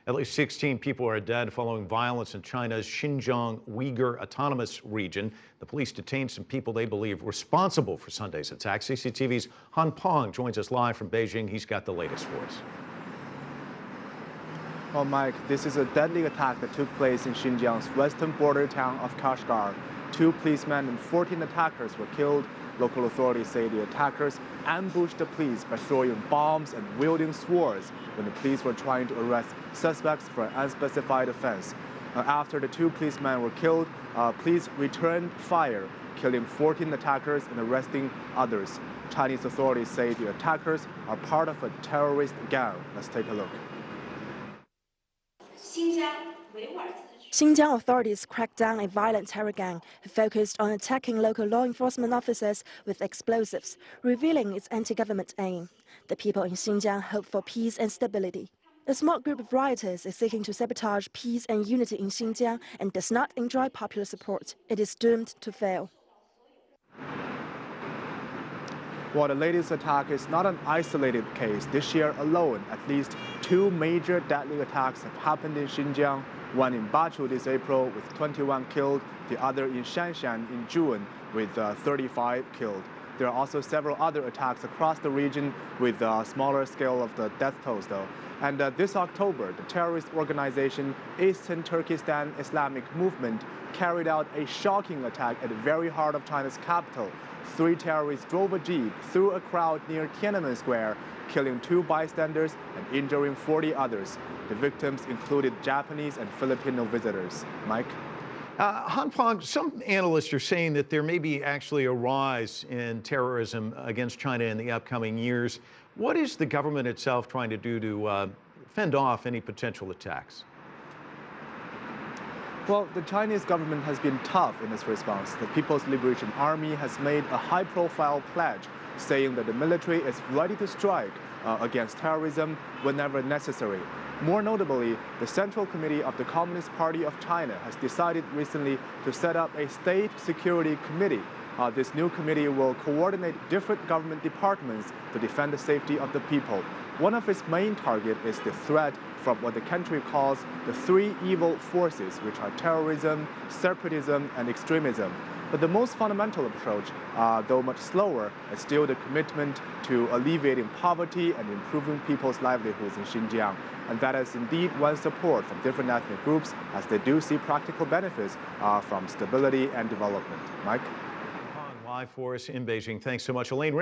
At least 16 people are dead following violence in China's Xinjiang Uyghur Autonomous Region. The police detained some people they believe responsible for Sunday's attack. CCTV's Han Pong joins us live from Beijing. He's got the latest for us. Well, Mike, this is a deadly attack that took place in Xinjiang's western border town of Kashgar. 2 policemen and 14 attackers were killed. Local authorities say the attackers ambushed the police by throwing bombs and wielding swords when the police were trying to arrest suspects for an unspecified offense. After the 2 policemen were killed, police returned fire, killing 14 attackers and arresting others. Chinese authorities say the attackers are part of a terrorist gang. Let's take a look. Xinjiang authorities cracked down a violent terror gang who focused on attacking local law enforcement officers with explosives, revealing its anti-government aim. The people in Xinjiang hope for peace and stability. A small group of rioters is seeking to sabotage peace and unity in Xinjiang and does not enjoy popular support. It is doomed to fail. While the latest attack is not an isolated case, this year alone, at least 2 major deadly attacks have happened in Xinjiang. One in Bachu this April with 21 killed, the other in Shanshan in June with 35 killed. There are also several other attacks across the region with a smaller scale of the death tolls though. And this October, the terrorist organization Eastern Turkestan Islamic Movement carried out a shocking attack at the very heart of China's capital. 3 terrorists drove a jeep through a crowd near Tiananmen Square, killing 2 bystanders and injuring 40 others. The victims included Japanese and Filipino visitors. Mike? Han Pong, some analysts are saying that there may be actually a rise in terrorism against China in the upcoming years. What is the government itself trying to do to fend off any potential attacks? Well, the Chinese government has been tough in its response. The People's Liberation Army has made a high-profile pledge saying that the military is ready to strike against terrorism whenever necessary. More notably, the Central Committee of the Communist Party of China has decided recently to set up a state security committee. This new committee will coordinate different government departments to defend the safety of the people. One of its main targets is the threat from what the country calls the 3 evil forces, which are terrorism, separatism, and extremism. But the most fundamental approach, though much slower, is still the commitment to alleviating poverty and improving people's livelihoods in Xinjiang. And that is indeed won support from different ethnic groups as they do see practical benefits from stability and development. Mike? Live for us in Beijing. Thanks so much, Elaine.